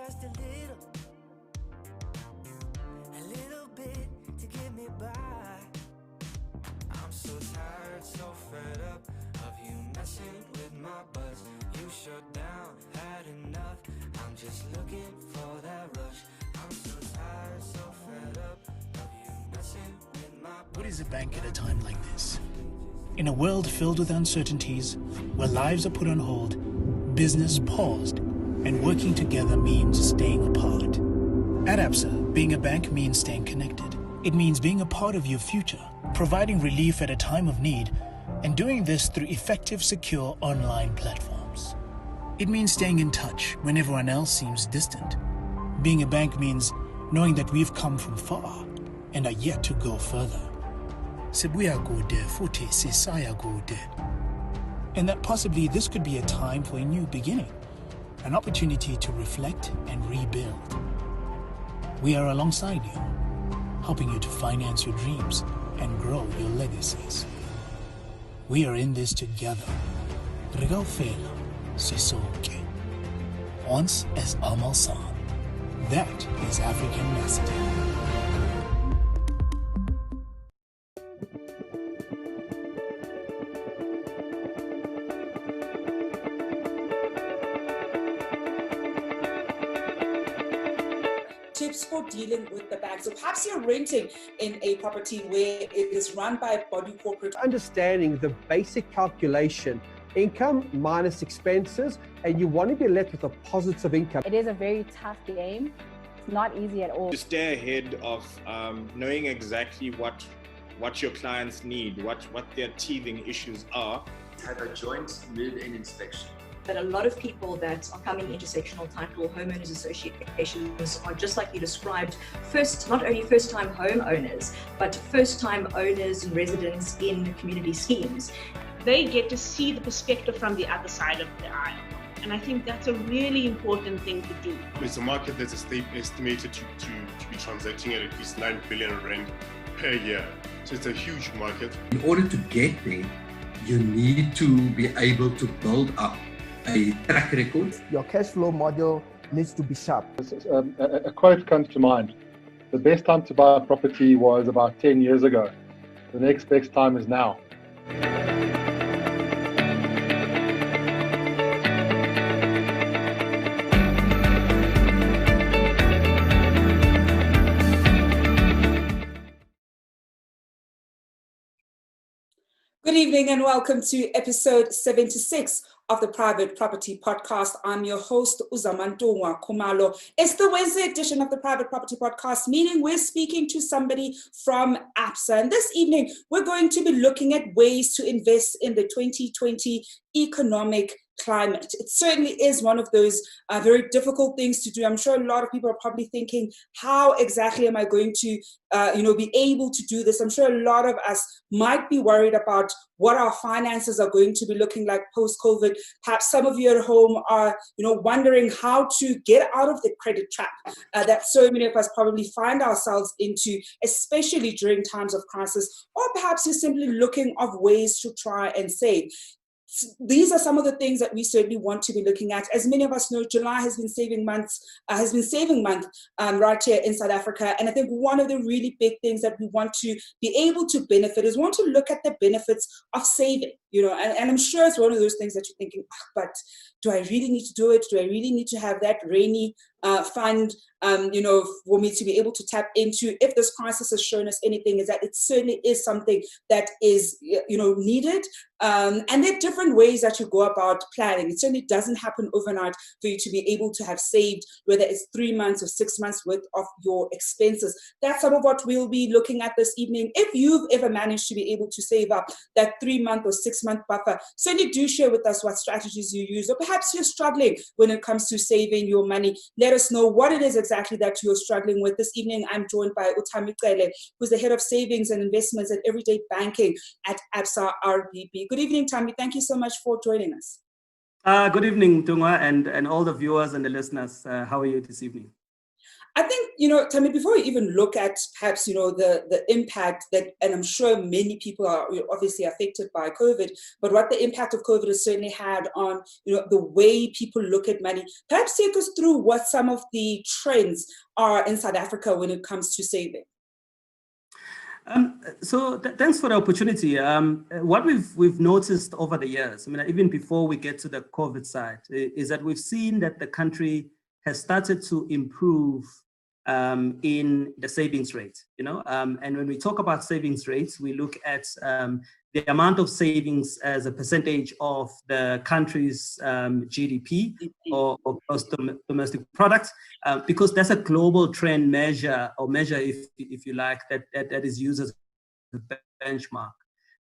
just a little bit to get me by. I'm so tired, so fed up of you messing with my buzz. You shut down, had enough. I'm just looking for that rush. I'm so tired, so fed up of you messing with my buzz. What is a bank at a time like this? In a world filled with uncertainties, where lives are put on hold, business paused, and working together means staying apart. At Absa, being a bank means staying connected. It means being a part of your future, providing relief at a time of need, and doing this through effective, secure online platforms. It means staying in touch when everyone else seems distant. Being a bank means knowing that we've come from far and are yet to go further. Sibuya kude futhi sisaya kude. And that possibly this could be a time for a new beginning, an opportunity to reflect and rebuild. We are alongside you, helping you to finance your dreams and grow your legacies. We are in this together. Regal Fela, Sisoke. Once as Amal San. That is African messaging. Tips for dealing with the bank. So perhaps you're renting in a property where it is run by a body corporate. Understanding the basic calculation, income minus expenses, and you want to be left with a positive income. It is a very tough game. It's not easy at all. To stay ahead of knowing exactly what your clients need, what their teething issues are. Have a joint move-in inspection. That a lot of people that are coming into sectional title homeowners associations are just like you described, not only first-time homeowners, but first-time owners and residents in community schemes. They get to see the perspective from the other side of the aisle. And I think that's a really important thing to do. It's a market that's estimated to be transacting at least 9 billion rand per year. So it's a huge market. In order to get there, you need to be able to build up a track record. Your cash flow model needs to be sharp. A quote comes to mind. The best time to buy a property was about 10 years ago. The next best time is now. Good evening and welcome to episode 76 of the Private Property Podcast. I'm your host, Zama Khumalo. It's the Wednesday edition of the Private Property Podcast, meaning we're speaking to somebody from Absa. And this evening, we're going to be looking at ways to invest in the 2020 economic climate. It certainly is one of those very difficult things to do. I'm sure a lot of people are probably thinking, how exactly am I going to be able to do this? I'm sure a lot of us might be worried about what our finances are going to be looking like post-COVID. Perhaps some of you at home are wondering how to get out of the credit trap that so many of us probably find ourselves into, especially during times of crisis, or perhaps you're simply looking of ways to try and save. These are some of the things that we certainly want to be looking at. As many of us know, July has been saving month right here in South Africa. And I think one of the really big things that we want to be able to benefit is want to look at the benefits of saving, and I'm sure it's one of those things that you're thinking, but do I really need to do it? Do I really need to have that rainy fund, for me to be able to tap into? If this crisis has shown us anything, is that it certainly is something that is, needed. And there are different ways that you go about planning. It certainly doesn't happen overnight for you to be able to have saved, whether it's 3 months or 6 months worth of your expenses. That's some of what we'll be looking at this evening. If you've ever managed to be able to save up that 3 month or 6 month buffer, certainly do share with us what strategies you use, or perhaps you're struggling when it comes to saving your money. Let us know what it is exactly that you're struggling with. This evening, I'm joined by Thami, who's the head of savings and investments and everyday banking at Absa RBB. Good evening, Thami. Thank you so much for joining us. Good evening, Tunga, and all the viewers and the listeners. How are you this evening? I think, Thami, before we even look at perhaps, the impact that, and I'm sure many people are obviously affected by COVID, but what the impact of COVID has certainly had on, the way people look at money, perhaps take us through what some of the trends are in South Africa when it comes to saving. Thanks for the opportunity. What we've noticed over the years, even before we get to the COVID side, is that we've seen that the country has started to improve in the savings rate, and when we talk about savings rates, we look at the amount of savings as a percentage of the country's GDP or gross domestic product, because that's a global trend measure, if you like, that is used as a benchmark.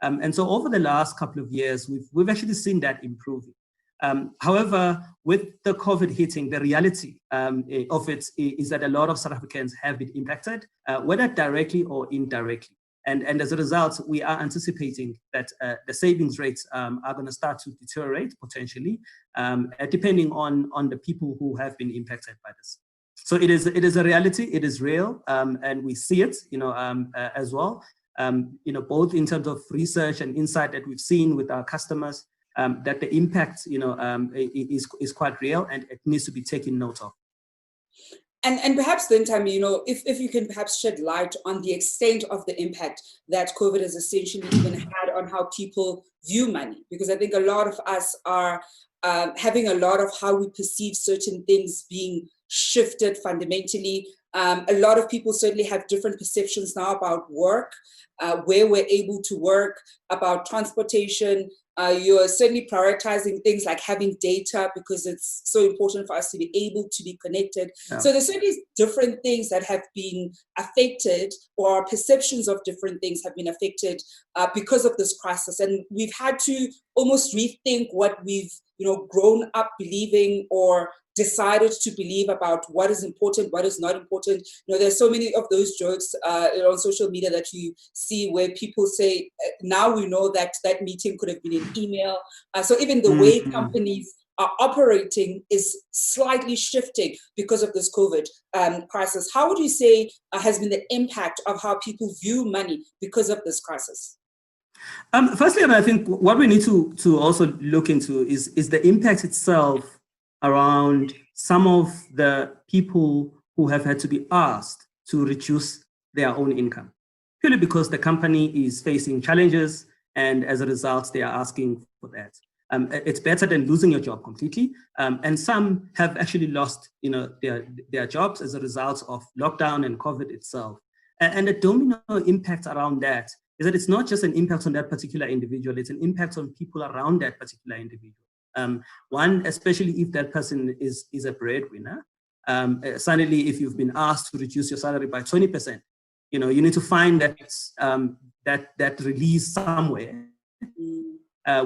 And so over the last couple of years, we've actually seen that improving. However, with the COVID hitting, the reality of it is that a lot of South Africans have been impacted, whether directly or indirectly. And as a result, we are anticipating that the savings rates are going to start to deteriorate potentially, depending on the people who have been impacted by this. So it is a reality, it is real, and we see it, as well, both in terms of research and insight that we've seen with our customers. That the impact, is quite real, and it needs to be taken note of. And perhaps then, Thami, if you can perhaps shed light on the extent of the impact that COVID has essentially even had on how people view money, because I think a lot of us are having a lot of how we perceive certain things being shifted fundamentally. A lot of people certainly have different perceptions now about work, where we're able to work, about transportation. You're certainly prioritizing things like having data because it's so important for us to be able to be connected. Yeah. So there's certainly different things that have been affected, or our perceptions of different things have been affected because of this crisis. And we've had to almost rethink what we've grown up believing or decided to believe about what is important, what is not important. There's so many of those jokes on social media that you see where people say, now we know that that meeting could have been an email. So even the way companies are operating is slightly shifting because of this COVID crisis. How would you say has been the impact of how people view money because of this crisis? Firstly, I think what we need to also look into is the impact itself around some of the people who have had to be asked to reduce their own income, purely because the company is facing challenges, and as a result, they are asking for that. It's better than losing your job completely, and some have actually lost, their jobs as a result of lockdown and COVID itself. And the domino impact around that is that it's not just an impact on that particular individual; it's an impact on people around that particular individual. One, especially if that person is a breadwinner, suddenly if you've been asked to reduce your salary by 20%, you need to find that release somewhere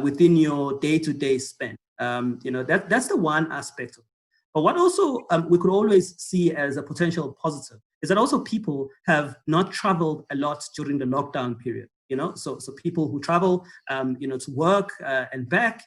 within your day-to-day spend. That's the one aspect of it. But what also we could always see as a potential positive is that also people have not traveled a lot during the lockdown period. So people who travel, to work and back.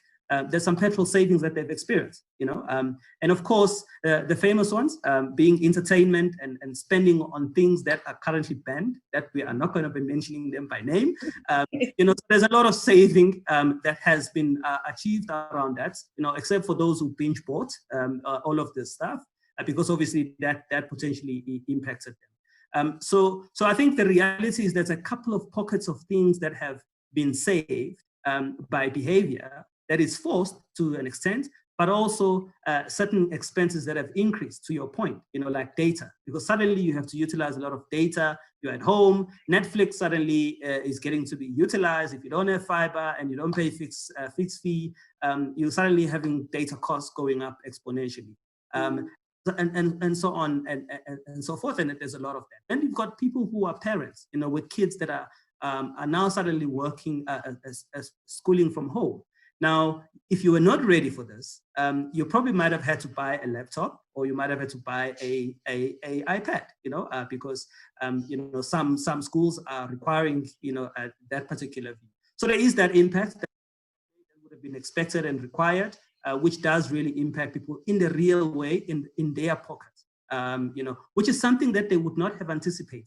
There's some petrol savings that they've experienced, and of course, the famous ones being entertainment and spending on things that are currently banned, that we are not going to be mentioning them by name. So there's a lot of saving that has been achieved around that, except for those who binge bought all of this stuff, because obviously that potentially impacted them. So I think the reality is there's a couple of pockets of things that have been saved by behavior that is forced to an extent, but also certain expenses that have increased, to your point, like data, because suddenly you have to utilize a lot of data. You're at home, Netflix suddenly is getting to be utilized. If you don't have fiber and you don't pay fixed fee, you're suddenly having data costs going up exponentially. And so on and so forth, and there's a lot of that. Then you've got people who are parents, with kids that are now suddenly working as schooling from home. Now, if you were not ready for this, you probably might have had to buy a laptop, or you might have had to buy a iPad, because some schools are requiring that particular view. So there is that impact that would have been expected and required, which does really impact people in the real way in their pockets. which is something that they would not have anticipated.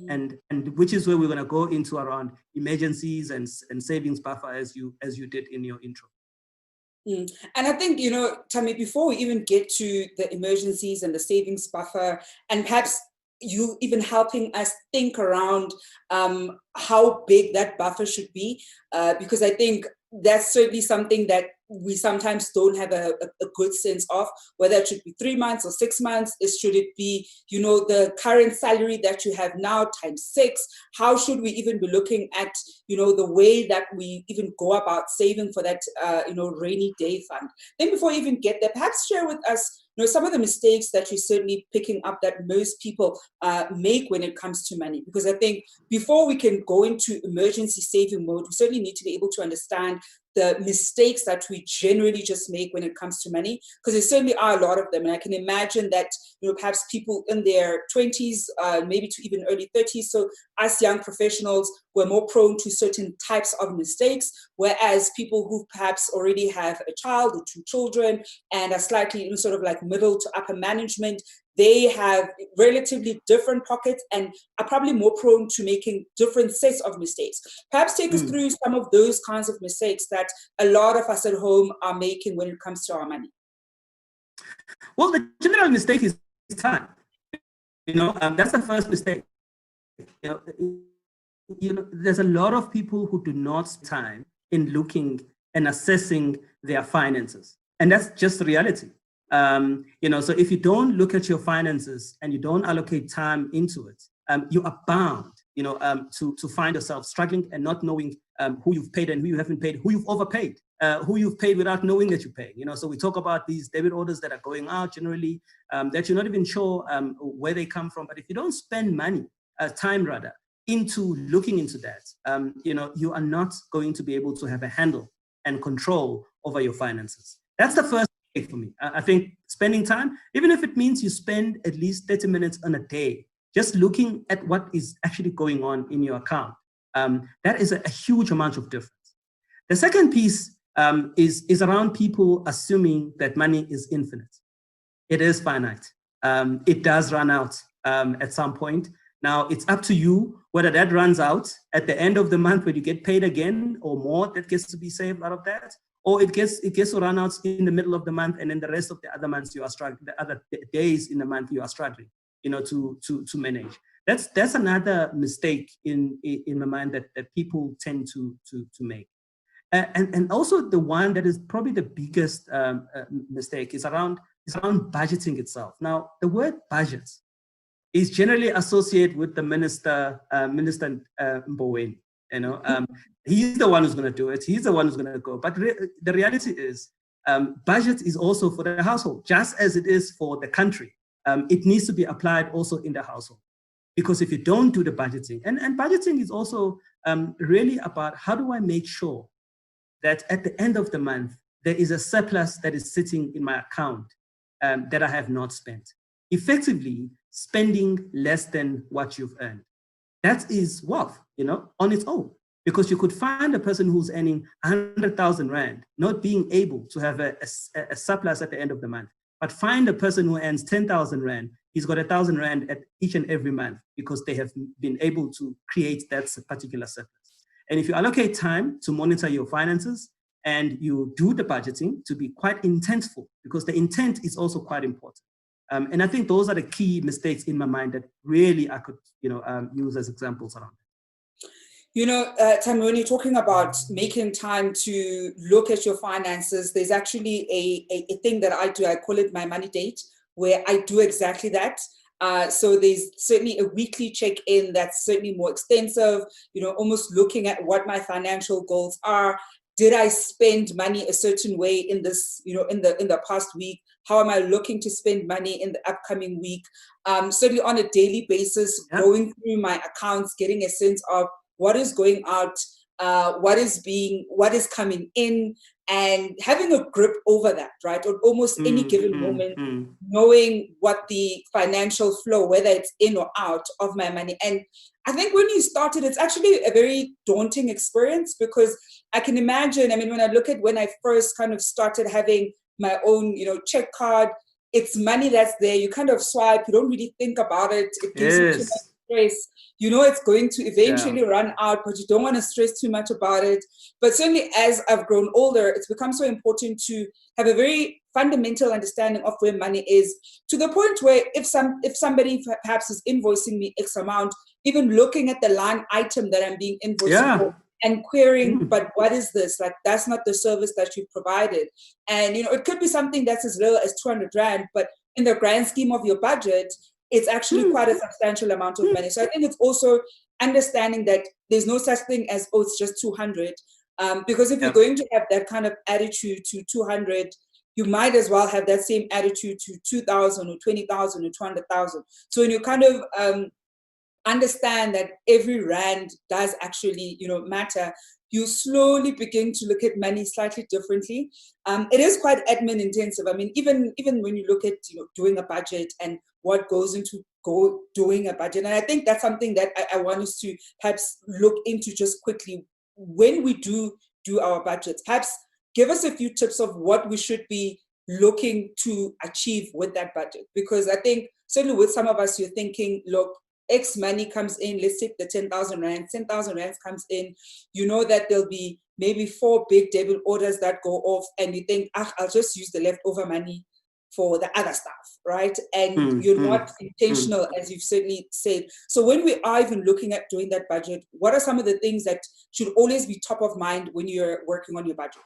And which is where we're going to go into around emergencies and savings buffer as you did in your intro. And I think, Thami, before we even get to the emergencies and the savings buffer, and perhaps you even helping us think around how big that buffer should be, because I think that's certainly something that we sometimes don't have a good sense of, whether it should be 3 months or 6 months. Should it be, the current salary that you have now times 6? How should we even be looking at, the way that we even go about saving for that, rainy day fund? Then before you even get there, perhaps share with us, some of the mistakes that you're certainly picking up that most people make when it comes to money. Because I think before we can go into emergency saving mode, we certainly need to be able to understand the mistakes that we generally just make when it comes to money, because there certainly are a lot of them. And I can imagine that, perhaps people in their 20s, maybe to even early 30s, so us young professionals, were more prone to certain types of mistakes, whereas people who perhaps already have a child or 2 children and are slightly sort of like middle to upper management, they have relatively different pockets and are probably more prone to making different sets of mistakes. Perhaps take us through some of those kinds of mistakes that a lot of us at home are making when it comes to our money. Well, the general mistake is time. That's the first mistake. There's a lot of people who do not spend time in looking and assessing their finances. And that's just the reality. So if you don't look at your finances and you don't allocate time into it, you are bound, to find yourself struggling and not knowing who you've paid and who you haven't paid, who you've overpaid, who you've paid without knowing that you pay. So we talk about these debit orders that are going out generally, that you're not even sure where they come from. But if you don't spend time into looking into that, you are not going to be able to have a handle and control over your finances. That's the first thing for me. I think spending time, even if it means you spend at least 30 minutes on a day, just looking at what is actually going on in your account, that is a huge amount of difference. The second piece is around people assuming that money is infinite. It is finite. It does run out at some point. Now, it's up to you whether that runs out at the end of the month when you get paid again or more that gets to be saved out of that, or it gets to run out in the middle of the month, and then the rest of the other months you are struggling, the other days in the month you are struggling, to manage. That's another mistake in my mind that people tend to make. And also the one that is probably the biggest mistake is around budgeting itself. Now, the word budget is generally associated with the Minister Mboweni. He's the one who's going to do it. He's the one who's going to go. But the reality is, budget is also for the household, just as it is for the country. It needs to be applied also in the household. Because if you don't do the budgeting, and budgeting is also really about how do I make sure that at the end of the month, there is a surplus that is sitting in my account that I have not spent. Effectively, spending less than what you've earned. That is wealth, on its own. Because you could find a person who's earning 100,000 Rand, not being able to have a surplus at the end of the month. But find a person who earns 10,000 Rand, he's got 1,000 Rand at each and every month because they have been able to create that particular surplus. And if you allocate time to monitor your finances and you do the budgeting to be quite intentful, because the intent is also quite important. And I think those are the key mistakes in my mind that really I could, use as examples around. Thami, when you're talking about making time to look at your finances, there's actually a thing that I do. I call it my money date, where I do exactly that. So there's certainly a weekly check-in that's certainly more extensive, almost looking at what my financial goals are. Did I spend money a certain way in this, in the past week? How am I looking to spend money in the upcoming week? Certainly on a daily basis, going through my accounts, getting a sense of what is going out, what is coming in, and having a grip over that, right? At almost any given moment, knowing what the financial flow, whether it's in or out of my money. And I think when you started, it's actually a very daunting experience, because I can imagine, when I look at when I first kind of started having my own, check card, it's money that's there. You kind of swipe, you don't really think about it. It gives you too much stress. You know it's going to eventually run out, but you don't want to stress too much about it. But certainly as I've grown older, it's become so important to have a very fundamental understanding of where money is, to the point where if somebody perhaps is invoicing me X amount, even looking at the line item that I'm being invoiced for and querying, but what is this? Like, that's not the service that you've provided. And, you know, it could be something that's as little as 200 Rand, but in the grand scheme of your budget, it's actually quite a substantial amount of money. So I think it's also understanding that there's no such thing as, oh, it's just 200. Because if you're going to have that kind of attitude to 200, you might as well have that same attitude to 2,000 or 20,000 or 200,000. So when you kind of understand that every Rand does actually, you know, matter, you slowly begin to look at money slightly differently. It is quite admin intensive. I mean, even when you look at, you know, doing a budget and what goes into doing a budget. And I think that's something that I want us to perhaps look into just quickly. When we do our budgets, perhaps give us a few tips of what we should be looking to achieve with that budget. Because I think certainly with some of us, you're thinking, look, X money comes in, let's take the 10,000 Rand, 10,000 Rand comes in, you know that there'll be maybe 4 big debit orders that go off, and you think, I'll just use the leftover money for the other stuff, right? And you're not intentional, as you've certainly said. So when we are even looking at doing that budget, what are some of the things that should always be top of mind when you're working on your budget?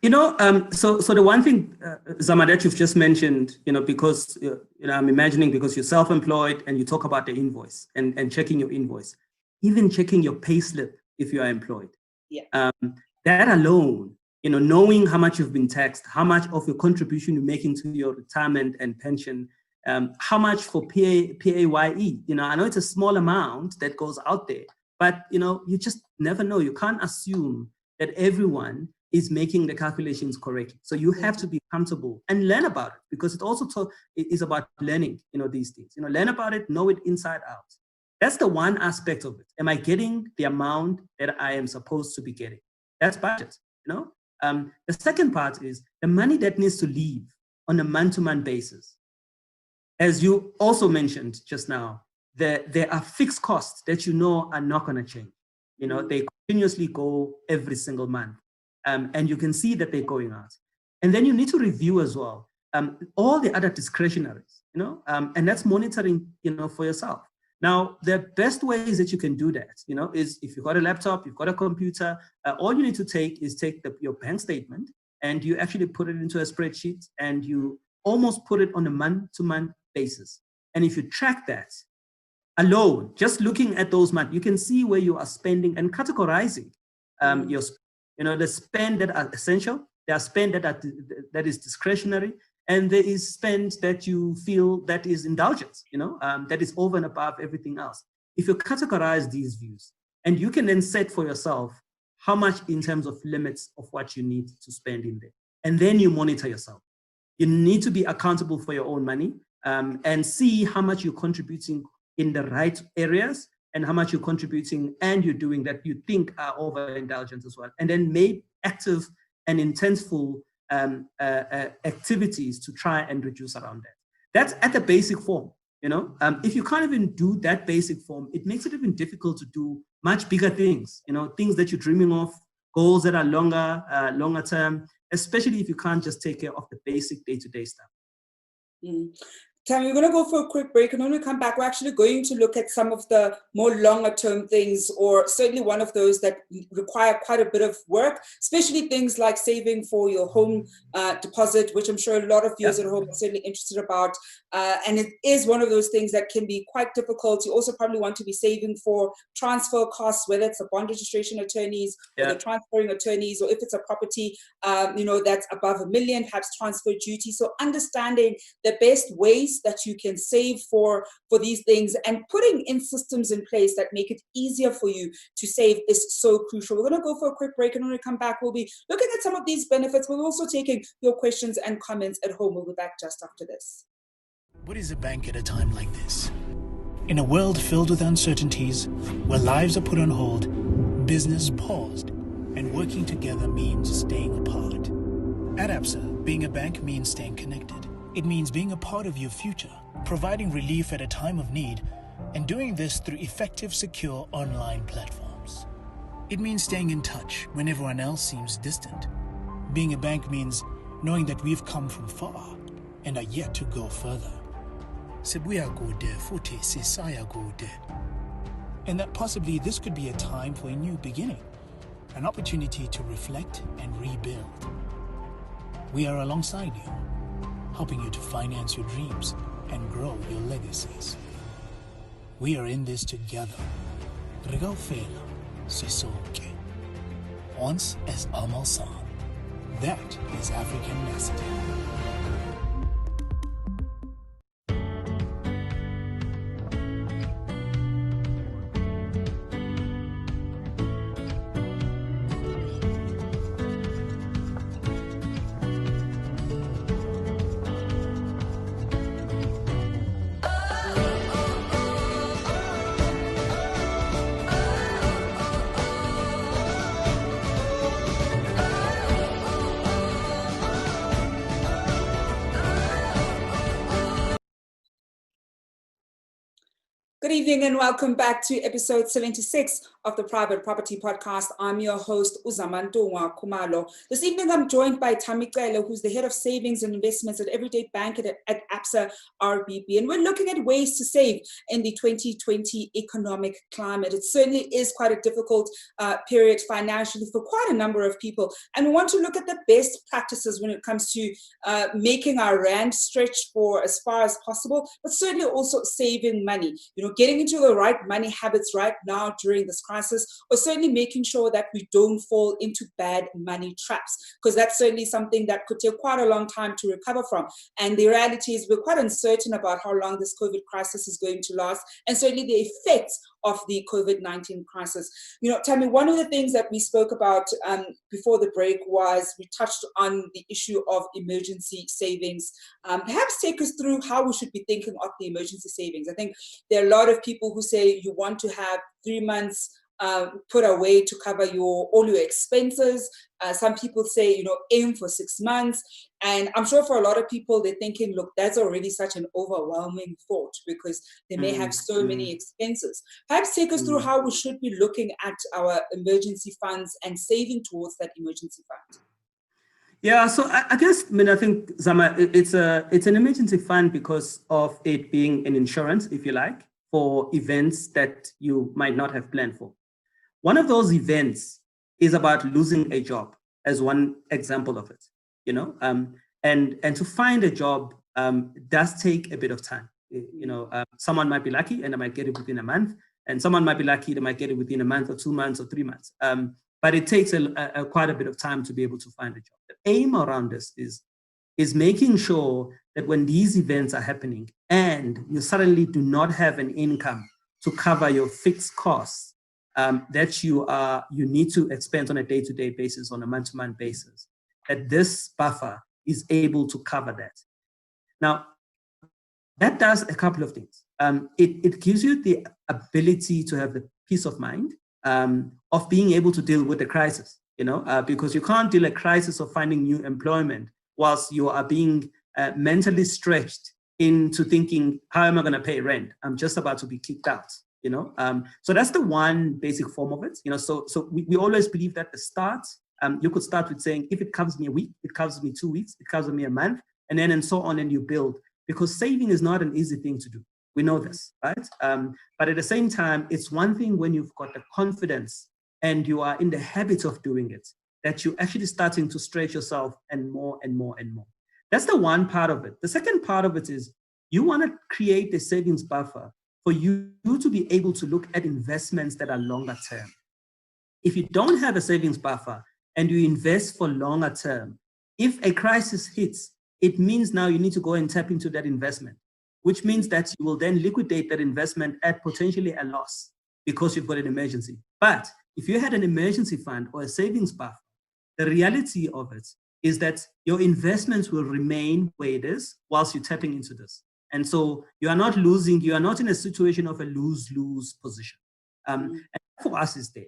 You know, so the one thing, Zama, that you've just mentioned, you know, because, you know, I'm imagining because you're self-employed and you talk about the invoice and checking your invoice, even checking your payslip if you are employed. Yeah. That alone, you know, knowing how much you've been taxed, how much of your contribution you're making to your retirement and pension, how much for PAYE, you know, I know it's a small amount that goes out there, but, you know, you just never know. You can't assume that everyone is making the calculations correctly. So you have to be comfortable and learn about it, because it also is about learning, you know, these things, you know, learn about it, know it inside out. That's the one aspect of it. Am I getting the amount that I am supposed to be getting? That's budget, you know? The second part is the money that needs to leave on a month-to-month basis. As you also mentioned just now, there are fixed costs that you know are not going to change. You know, they continuously go every single month. And you can see that they're going out. And then you need to review as well all the other discretionaries, you know, and that's monitoring, you know, for yourself. Now, the best ways that you can do that, you know, is if you've got a laptop, you've got a computer, all you need to take is your bank statement and you actually put it into a spreadsheet and you almost put it on a month-to-month basis. And if you track that alone, just looking at those months, you can see where you are spending and categorizing your, you know, the spend that are essential, there are spend that is discretionary, and there is spend that you feel that is indulgence, you know, that is over and above everything else. If you categorize these views, and you can then set for yourself how much in terms of limits of what you need to spend in there, and then you monitor yourself. You need to be accountable for your own money and see how much you're contributing in the right areas and how much you're contributing and you're doing that you think are overindulgence as well. And then make active and intentful activities to try and reduce around that. That's at the basic form, you know. If you can't even do that basic form, it makes it even difficult to do much bigger things, you know, things that you're dreaming of, goals that are longer term, especially if you can't just take care of the basic day-to-day stuff. Thami, we're going to go for a quick break, and when we come back, we're actually going to look at some of the more longer term things, or certainly one of those that require quite a bit of work, especially things like saving for your home deposit, which I'm sure a lot of viewers at home are certainly interested about. And it is one of those things that can be quite difficult. You also probably want to be saving for transfer costs, whether it's the bond registration attorneys or the transferring attorneys, or if it's a property, you know, that's above $1 million, perhaps transfer duty. So understanding the best ways that you can save for these things and putting in systems in place that make it easier for you to save is so crucial. We're going to go for a quick break, and when we come back, we'll be looking at some of these benefits. We're also taking your questions and comments at home. We'll be back just after this. What is a bank at a time like this? In a world filled with uncertainties, where lives are put on hold, business paused, and working together means staying apart. At Absa, being a bank means staying connected. It means being a part of your future, providing relief at a time of need, and doing this through effective, secure online platforms. It means staying in touch when everyone else seems distant. Being a bank means knowing that we've come from far and are yet to go further. Sibuya kude futhi sisaya kude. And that possibly this could be a time for a new beginning, an opportunity to reflect and rebuild. We are alongside you, helping you to finance your dreams and grow your legacies. We are in this together. Regal Fela, Sisoke. Once as Amal San. That is African messaging. Good evening and welcome back to episode 76 of the Private Property Podcast. I'm your host, Zama Kumalo. This evening I'm joined by Thami, who's the head of savings and investments at Everyday Bank at Absa RBB. And we're looking at ways to save in the 2020 economic climate. It certainly is quite a difficult period financially for quite a number of people. And we want to look at the best practices when it comes to making our rand stretch for as far as possible, but certainly also saving money. Getting into the right money habits right now during this crisis, or certainly making sure that we don't fall into bad money traps, because that's certainly something that could take quite a long time to recover from. And the reality is we're quite uncertain about how long this COVID crisis is going to last, and certainly the effects of the COVID-19 crisis. Thami, one of the things that we spoke about before the break was we touched on the issue of emergency savings. Perhaps take us through how we should be thinking of the emergency savings. I think there are a lot of people who say you want to have 3 months put away to cover all your expenses. Some people say, aim for 6 months. And I'm sure for a lot of people, they're thinking, look, that's already such an overwhelming thought because they may have so many expenses. Perhaps take us through how we should be looking at our emergency funds and saving towards that emergency fund. Yeah, so I guess, I think, Zama, it's an emergency fund because of it being an insurance, if you like, for events that you might not have planned for. One of those events is about losing a job, as one example of it, and to find a job does take a bit of time. Someone might be lucky and they might get it within a month, and someone might be lucky, they might get it within a month or 2 months or 3 months. But it takes quite a bit of time to be able to find a job. The aim around this is making sure that when these events are happening and you suddenly do not have an income to cover your fixed costs that you need to expense on a day-to-day basis, on a month-to-month basis, that this buffer is able to cover that. Now, that does a couple of things. It gives you the ability to have the peace of mind of being able to deal with the crisis, because you can't deal a crisis of finding new employment whilst you are being mentally stretched into thinking, how am I going to pay rent? I'm just about to be kicked out, So that's the one basic form of it, So we always believe that the start, you could start with saying, if it covers me a week, it covers me 2 weeks, it covers me a month, and so on, and you build, because saving is not an easy thing to do. We know this, right? But at the same time, it's one thing when you've got the confidence and you are in the habit of doing it, that you're actually starting to stretch yourself and more and more and more. That's the one part of it. The second part of it is you want to create a savings buffer for you to be able to look at investments that are longer term. If you don't have a savings buffer and you invest for longer term, if a crisis hits, it means now you need to go and tap into that investment, which means that you will then liquidate that investment at potentially a loss because you've got an emergency. But if you had an emergency fund or a savings buffer, the reality of it is that your investments will remain where it is whilst you're tapping into this. And so you are not losing, you are not in a situation of a lose-lose position. And for us is there.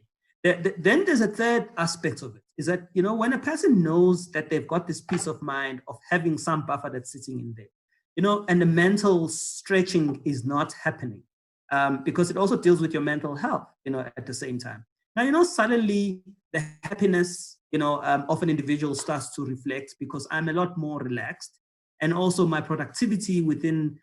Then there's a third aspect of it, is that, when a person knows that they've got this peace of mind of having some buffer that's sitting in there, and the mental stretching is not happening because it also deals with your mental health, at the same time. Now, suddenly the happiness, of an individual starts to reflect because I'm a lot more relaxed, and also my productivity within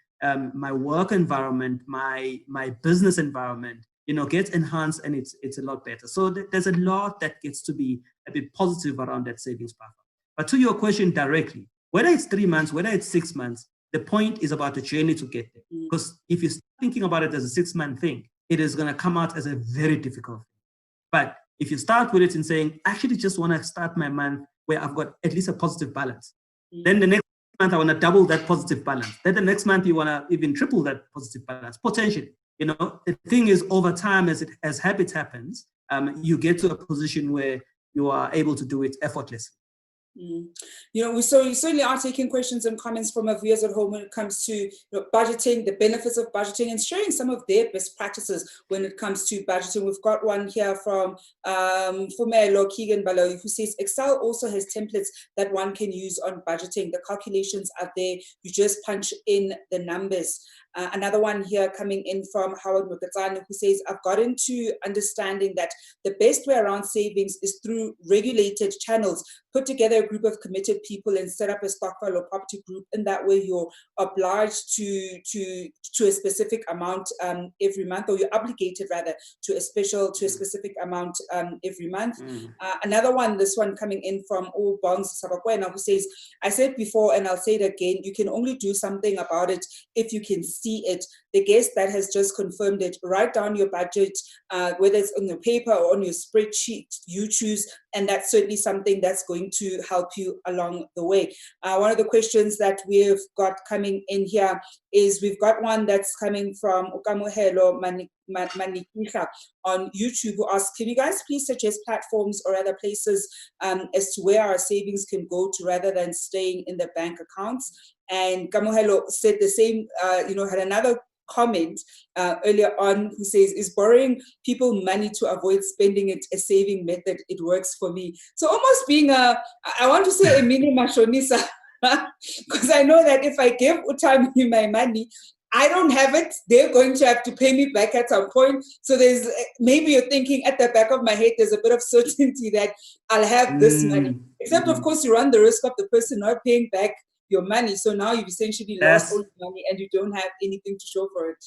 my work environment, my business environment, gets enhanced, and it's a lot better. So there's a lot that gets to be a bit positive around that savings buffer. But to your question directly, whether it's 3 months, whether it's 6 months, the point is about the journey to get there. Because if you're thinking about it as a 6-month thing, it is going to come out as a very difficult thing. But if you start with it and saying, I actually just want to start my month where I've got at least a positive balance, then the next month I want to double that positive balance. Then the next month you want to even triple that positive balance, potentially. The thing is, over time, as habit happens, you get to a position where you are able to do it effortlessly. We certainly are taking questions and comments from our viewers at home when it comes to budgeting, the benefits of budgeting, and sharing some of their best practices when it comes to budgeting. We've got one here from Fumelo Keegan Baloyi, who says Excel also has templates that one can use on budgeting. The calculations are there. You just punch in the numbers. Another one here coming in from Howard Mukatsani, who says, I've gotten to understanding that the best way around savings is through regulated channels. Put together a group of committed people and set up a stockpile or property group. In that way, you're obliged to a specific amount every month, or you're obligated rather to a specific amount every month. Another one, this one coming in from Bongs Sabakwena, who says, I said before and I'll say it again, you can only do something about it if you can see it. The guest that has just confirmed it, write down your budget, whether it's on your paper or on your spreadsheet, you choose, and that's certainly something that's going to help you along the way. One of the questions that we've got coming in here is, we've got one that's coming from Okamuhelo Manikisha on YouTube, who asks, can you guys please suggest platforms or other places as to where our savings can go to rather than staying in the bank accounts? And Kamuhelo said the same, had another comment earlier on, who says, is borrowing people money to avoid spending it a saving method? It works for me. So almost being I want to say a mini mashonisa, because I know that if I give Utami my money, I don't have it, they're going to have to pay me back at some point. So there's, maybe you're thinking at the back of my head, there's a bit of certainty that I'll have this money. Except, of course, you run the risk of the person not paying back your money. So now you've essentially lost all your money and you don't have anything to show for it.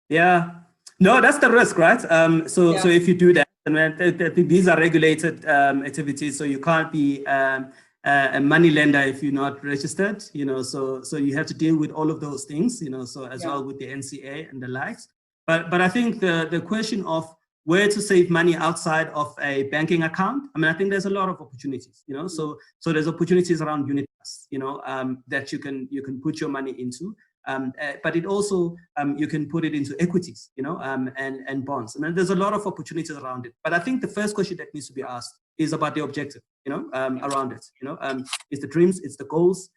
Yeah. No, that's the risk, right? So if you do that, and these are regulated activities, so you can't be a money lender if you're not registered, so you have to deal with all of those things, so as well with the NCA and the likes. But I think the question of where to save money outside of a banking account, I think there's a lot of opportunities, so there's opportunities around unit trusts, that you can put your money into. But it also, you can put it into equities, and bonds. There's a lot of opportunities around it. But I think the first question that needs to be asked is about the objective, around it. It's the dreams, it's the goals.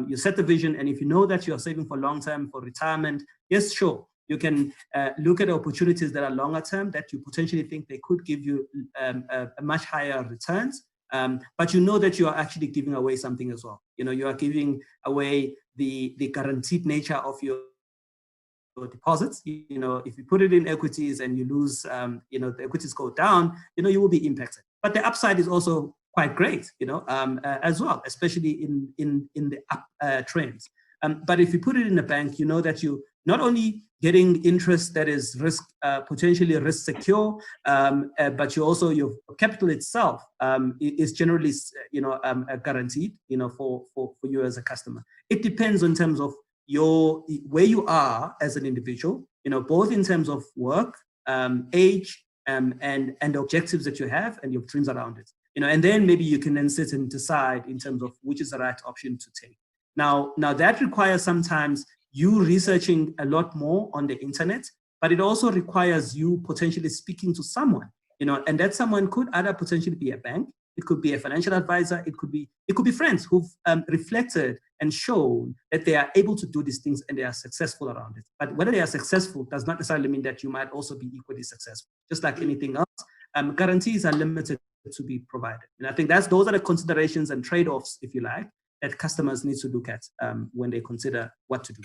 You set the vision, and if you know that you are saving for long term, for retirement, yes, sure. You can look at opportunities that are longer term that you potentially think they could give you a much higher returns. But you know that you are actually giving away something as well. You are giving away the guaranteed nature of your deposits. If you put it in equities and you lose, the equities go down, you will be impacted. But the upside is also quite great, as well, especially in the up trends. But if you put it in a bank, you know that you not only getting interest that is potentially risk secure, but your capital itself is generally guaranteed, for you as a customer. It depends in terms of where you are as an individual, both in terms of work, age, and the objectives that you have and your dreams around it. And then maybe you can then sit and decide in terms of which is the right option to take. Now that requires sometimes you researching a lot more on the internet, but it also requires you potentially speaking to someone, and that someone could either potentially be a bank, it could be a financial advisor, it could be friends who've reflected and shown that they are able to do these things and they are successful around it. But whether they are successful does not necessarily mean that you might also be equally successful. Just like anything else, guarantees are limited to be provided. And I think those are the considerations and trade-offs, if you like, that customers need to look at when they consider what to do.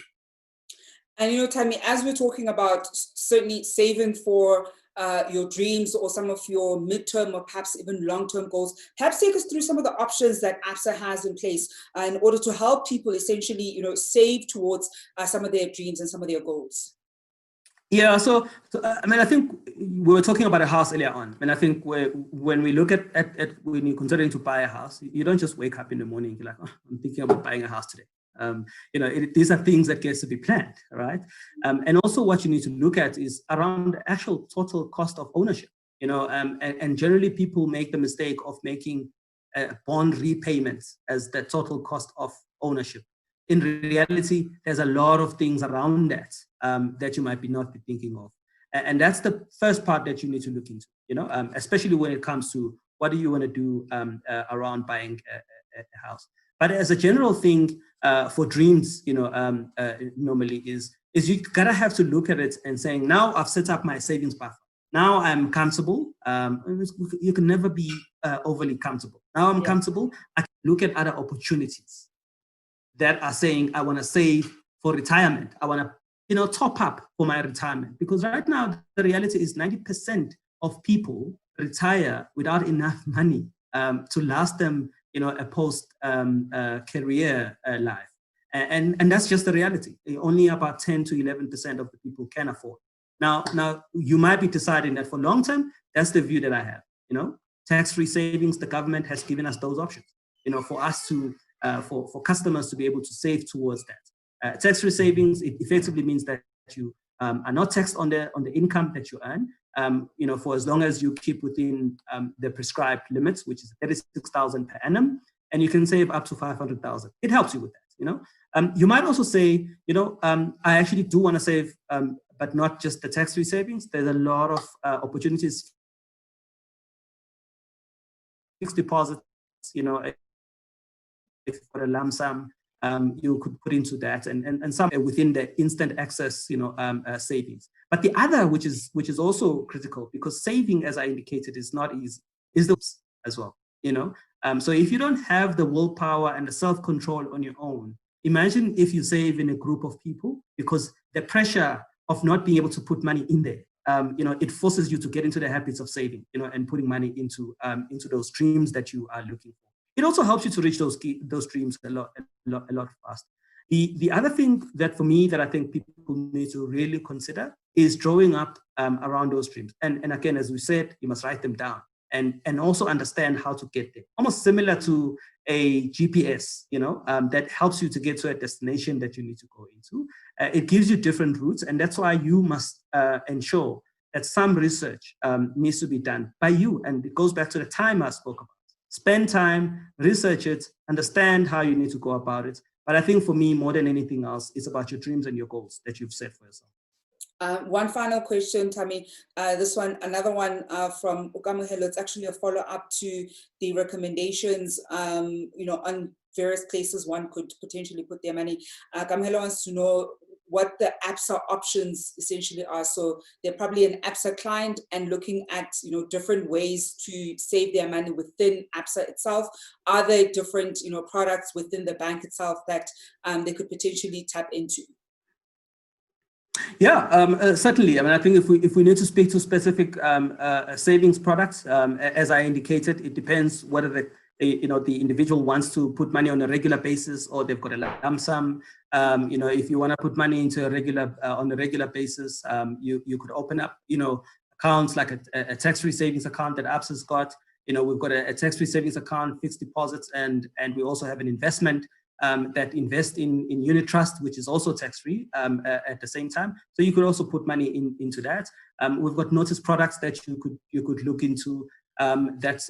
And Thami, as we're talking about certainly saving for your dreams or some of your midterm or perhaps even long-term goals, perhaps take us through some of the options that Absa has in place in order to help people essentially, save towards some of their dreams and some of their goals. Yeah, so I mean, I think we were talking about a house earlier on, and I think when we look at when you're considering to buy a house, you don't just wake up in the morning, you're like, oh, I'm thinking about buying a house today. These are things that gets to be planned, right? And also what you need to look at is around the actual total cost of ownership, and generally people make the mistake of making bond repayments as the total cost of ownership. In reality, there's a lot of things around that that you might not be thinking of. And that's the first part that you need to look into, especially when it comes to what do you want to do around buying a house. But as a general thing for dreams, normally is you gotta have to look at it and saying, now I've set up my savings buffer. Now I'm comfortable. You can never be overly comfortable. Now I'm comfortable. I can look at other opportunities that are saying, I want to save for retirement. I want to, top up for my retirement. Because right now, the reality is 90% of people retire without enough money to last them, a post-career life. And that's just the reality. Only about 10 to 11% of the people can afford. Now, you might be deciding that for long term, that's the view that I have. Tax-free savings, the government has given us those options, for us to, for customers to be able to save towards that. Tax-free savings, it effectively means that you are not taxed on the income that you earn, for as long as you keep within the prescribed limits, which is 36,000 per annum, and you can save up to 500,000. It helps you with that, You might also say, I actually do want to save, but not just the tax-free savings. There's a lot of opportunities, fixed deposits, if for a lump sum, you could put into that, and some within the instant access, savings. But the other, which is also critical, because saving, as I indicated, is not easy, is the as well. So if you don't have the willpower and the self-control on your own, imagine if you save in a group of people, because the pressure of not being able to put money in there, it forces you to get into the habits of saving, and putting money into those dreams that you are looking for. It also helps you to reach those dreams a lot faster. The other thing that for me that I think people need to really consider is drawing up around those dreams. And again, as we said, you must write them down and also understand how to get there. Almost similar to a GPS, that helps you to get to a destination that you need to go into. It gives you different routes, and that's why you must ensure that some research needs to be done by you. And it goes back to the time I spoke about. Spend time, research it, understand how you need to go about it. But I think for me, more than anything else, it's about your dreams and your goals that you've set for yourself. One final question, Thami. Another one from Ukamuhelo. It's actually a follow-up to the recommendations, on various places one could potentially put their money. Ukamuhelo wants to know what the Absa options essentially are. So they're probably an Absa client and looking at different ways to save their money within Absa itself. Are there different products within the bank itself that they could potentially tap into? Yeah, certainly. I mean, I think if we need to speak to specific savings products, as I indicated, it depends whether the individual wants to put money on a regular basis or they've got a lump sum. If you want to put money into on a regular basis, you could open up accounts like a tax-free savings account that Absa's got. We've got a tax-free savings account, fixed deposits, and we also have an investment that invest in unit trust, which is also tax-free at the same time. So you could also put money into that. We've got notice products that you could look into that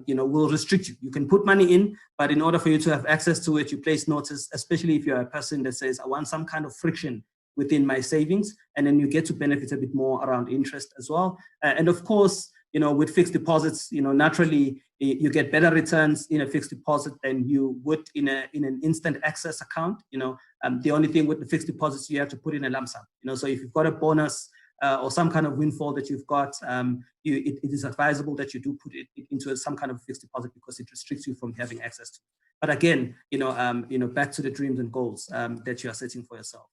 will restrict you. You can put money in, but in order for you to have access to it, you place notice, especially if you're a person that says, I want some kind of friction within my savings, and then you get to benefit a bit more around interest as well. And of course, with fixed deposits, naturally you get better returns in a fixed deposit than you would in an instant access account. The only thing with the fixed deposits, you have to put in a lump sum. So if you've got a bonus or some kind of windfall that you've got, it is advisable that you do put it into some kind of fixed deposit because it restricts you from having access to it. But again, back to the dreams and goals that you are setting for yourself.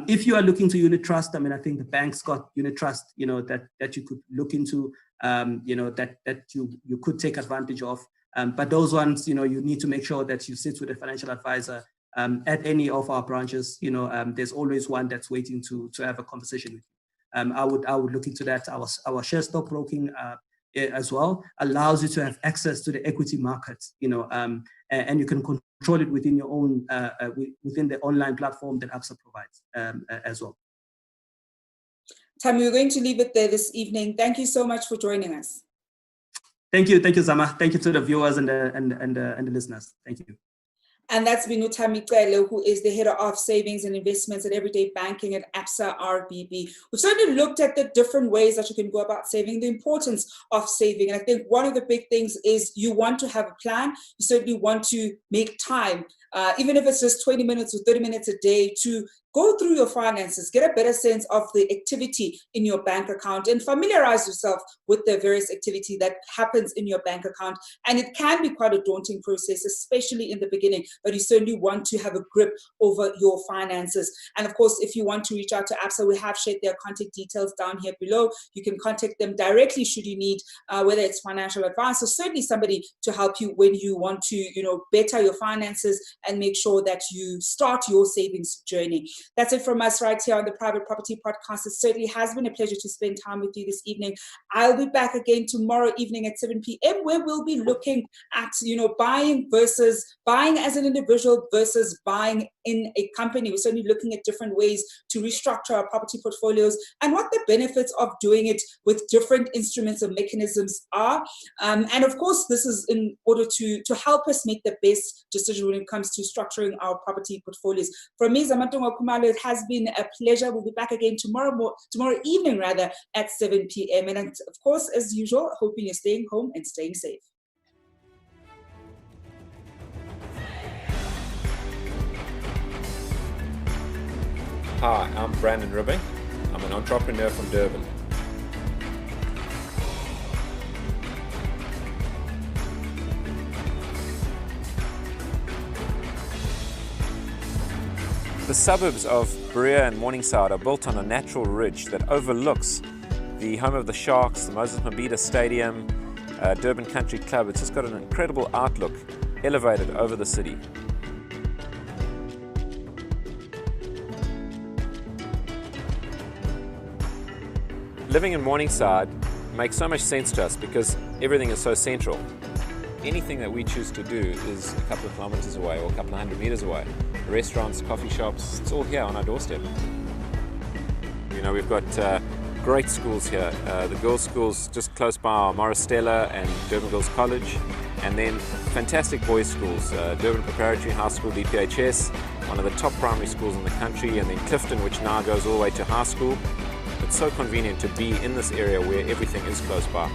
If you are looking to unit trust, I think the bank's got unit trust, that you could look into, that you could take advantage of. But those ones, you need to make sure that you sit with a financial advisor at any of our branches. There's always one that's waiting to have a conversation with you. I would look into that. Our share stockbroking as well allows you to have access to the equity markets, and you can control it within your own, within the online platform that Absa provides as well. Thami, we're going to leave it there this evening. Thank you so much for joining us. Thank you, Zama. Thank you to the viewers and the listeners. Thank you. And that's been Thami Cele, who is the head of savings and investments and everyday banking at Absa RBB. We've certainly looked at the different ways that you can go about saving, the importance of saving. And I think one of the big things is you want to have a plan. You certainly want to make time, even if it's just 20 minutes or 30 minutes a day, to go through your finances, get a better sense of the activity in your bank account, and familiarize yourself with the various activity that happens in your bank account. And it can be quite a daunting process, especially in the beginning, but you certainly want to have a grip over your finances. And of course, if you want to reach out to Absa, we have shared their contact details down here below. You can contact them directly should you need, whether it's financial advice or certainly somebody to help you when you want to, better your finances and make sure that you start your savings journey. That's it from us right here on the Private Property Podcast. It certainly has been a pleasure to spend time with you this evening. I'll be back again tomorrow evening at 7 p.m. where we'll be looking at, buying as an individual versus buying in a company. We're certainly looking at different ways to restructure our property portfolios and what the benefits of doing it with different instruments and mechanisms are. And of course, this is in order to help us make the best decision when it comes to structuring our property portfolios. From me, Zama, it has been a pleasure. We'll be back again tomorrow evening at 7 p.m. And of course, as usual, hoping you're staying home and staying safe. Hi, I'm Brandon Ribbing. I'm an entrepreneur from Durban. The suburbs of Berea and Morningside are built on a natural ridge that overlooks the home of the Sharks, the Moses Mabhida Stadium, Durban Country Club. It's just got an incredible outlook elevated over the city. Living in Morningside makes so much sense to us because everything is so central. Anything that we choose to do is a couple of kilometers away or a couple of 100 meters away. Restaurants, coffee shops, it's all here on our doorstep. We've got great schools here. The girls' schools just close by are Moristella and Durban Girls College, and then fantastic boys' schools, Durban Preparatory High School, DPHS, one of the top primary schools in the country, and then Clifton, which now goes all the way to high school. It's so convenient to be in this area where everything is close by.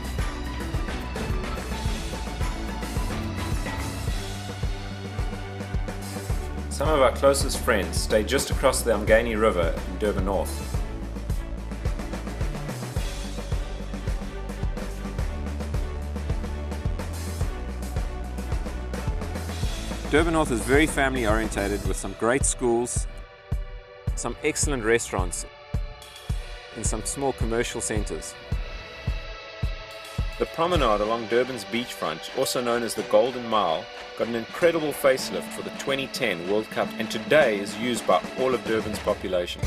Some of our closest friends stay just across the Umgeni River in Durban North. Durban North is very family orientated with some great schools, some excellent restaurants, and some small commercial centres. The promenade along Durban's beachfront, also known as the Golden Mile, got an incredible facelift for the 2010 World Cup and today is used by all of Durban's population.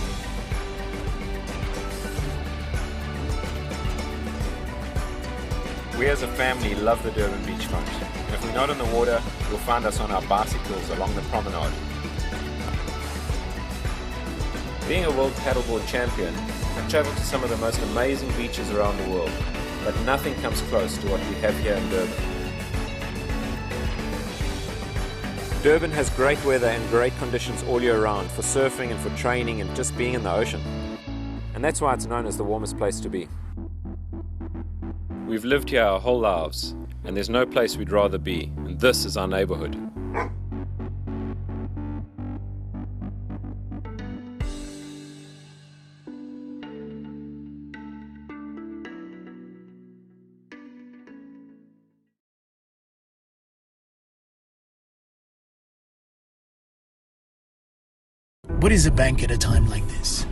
We as a family love the Durban beachfront. And if we're not on the water, you'll find us on our bicycles along the promenade. Being a world paddleboard champion, I've travelled to some of the most amazing beaches around the world, but nothing comes close to what we have here in Durban. Durban has great weather and great conditions all year round for surfing and for training and just being in the ocean. And that's why it's known as the warmest place to be. We've lived here our whole lives, and there's no place we'd rather be, and this is our neighbourhood. What is a bank at a time like this?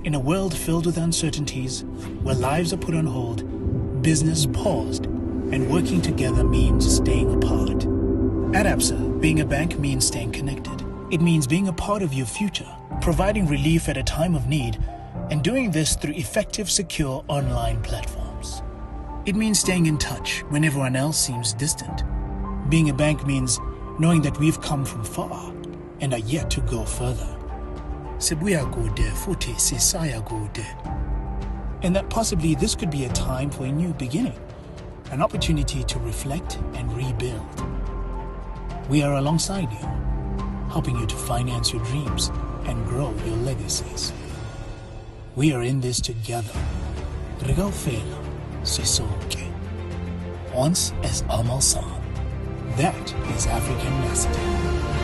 In a world filled with uncertainties, where lives are put on hold, business paused, and working together means staying apart. At Absa, being a bank means staying connected. It means being a part of your future, providing relief at a time of need, and doing this through effective, secure online platforms. It means staying in touch when everyone else seems distant. Being a bank means knowing that we've come from far and are yet to go further. Sibuya kude futhi sisaya kude. And that possibly this could be a time for a new beginning, an opportunity to reflect and rebuild. We are alongside you, helping you to finance your dreams and grow your legacies. We are in this together. Rigaufela Sisonke. Once as Amal San. That is African messaging.